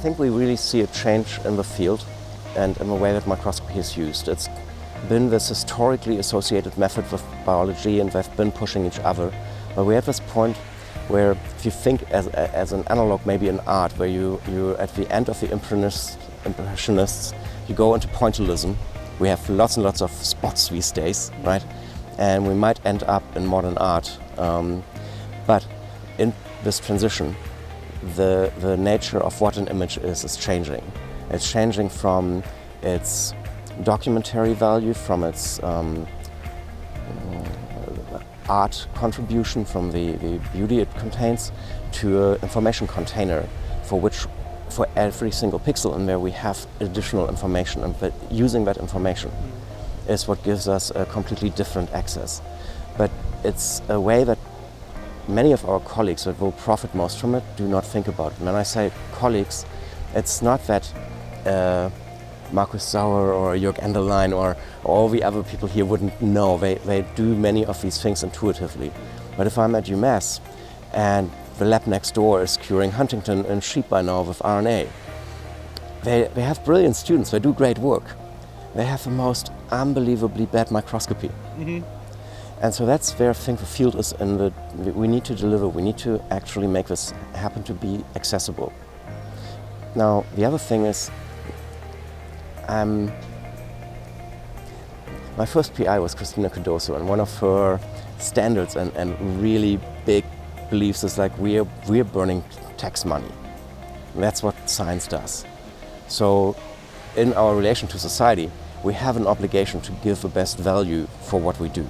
think we really see a change in the field and in the way that microscopy is used. It's been this historically associated method with biology, and they've been pushing each other. But we're at this point where, if you think as an analog, maybe in art, where you at the end of the Impressionists, you go into pointillism. We have lots and lots of spots these days, right? And we might end up in modern art. But in this transition, the nature of what an image is changing. It's changing from its documentary value, from its art contribution, from the beauty it contains, to an information container for every single pixel in there we have additional information, and using that information is what gives us a completely different access. But it's a way that many of our colleagues that will profit most from it do not think about it. And when I say colleagues, it's not that Markus Sauer or Jörg Enderlein or all the other people here wouldn't know. They do many of these things intuitively. But if I'm at UMASS and the lab next door is curing Huntington in sheep by now with RNA, they have brilliant students, they do great work. They have the most unbelievably bad microscopy. Mm-hmm. And so that's where I think the field is we need to deliver, we need to actually make this happen to be accessible. Now, the other thing is, my first PI was Christina Cardoso, and one of her standards and really big beliefs is like we're burning tax money. And that's what science does. So in our relation to society, we have an obligation to give the best value for what we do.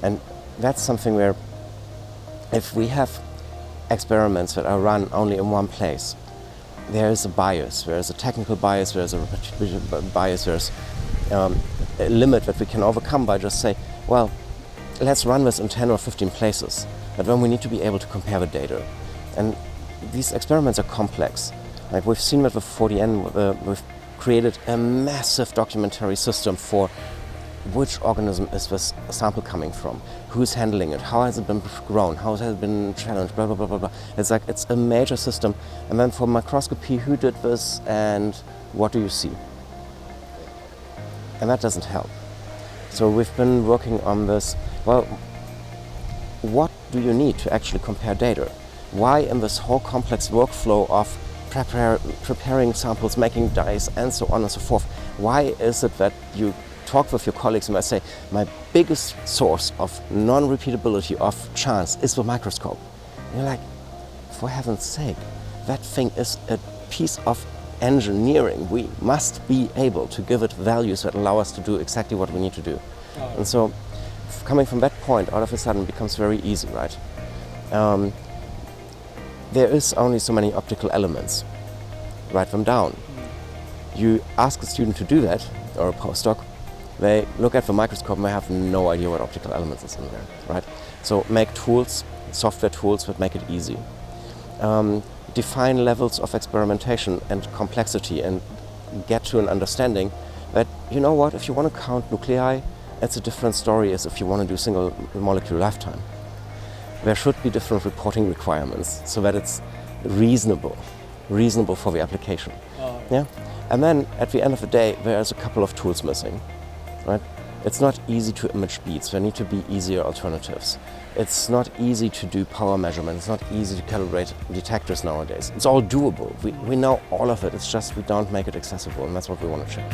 And that's something where if we have experiments that are run only in one place, there is a bias, there is a technical bias, there is a repetitive bias, there's a limit that we can overcome by just say, well, let's run this in 10 or 15 places. But then we need to be able to compare the data. And these experiments are complex. Like we've seen with the 4DN, we've created a massive documentary system for which organism is this sample coming from, who's handling it, how has it been grown, how has it been challenged, blah, blah, blah, blah, blah. It's like, it's a major system. And then for microscopy, who did this and what do you see? And that doesn't help. So we've been working on this, well, what do you need to actually compare data? Why in this whole complex workflow of preparing samples, making dyes, and so on and so forth, why is it that you talk with your colleagues and I say, my biggest source of non-repeatability of chance is the microscope? And you're like, for heaven's sake, that thing is a piece of engineering. We must be able to give it values that allow us to do exactly what we need to do. Oh. And so, coming from that point, all of a sudden it becomes very easy, right? There is only so many optical elements. Write them down. You ask a student to do that, or a postdoc, they look at the microscope and they have no idea what optical elements is in there, right? So make tools, software tools that make it easy. Define levels of experimentation and complexity and get to an understanding that, you know what, if you want to count nuclei, it's a different story as if you want to do single molecule lifetime. There should be different reporting requirements so that it's reasonable for the application. Oh. Yeah? And then at the end of the day, there's a couple of tools missing, right? It's not easy to image beads. There need to be easier alternatives. It's not easy to do power measurement. It's not easy to calibrate detectors nowadays. It's all doable. We know all of it. It's just we don't make it accessible, and that's what we want to change.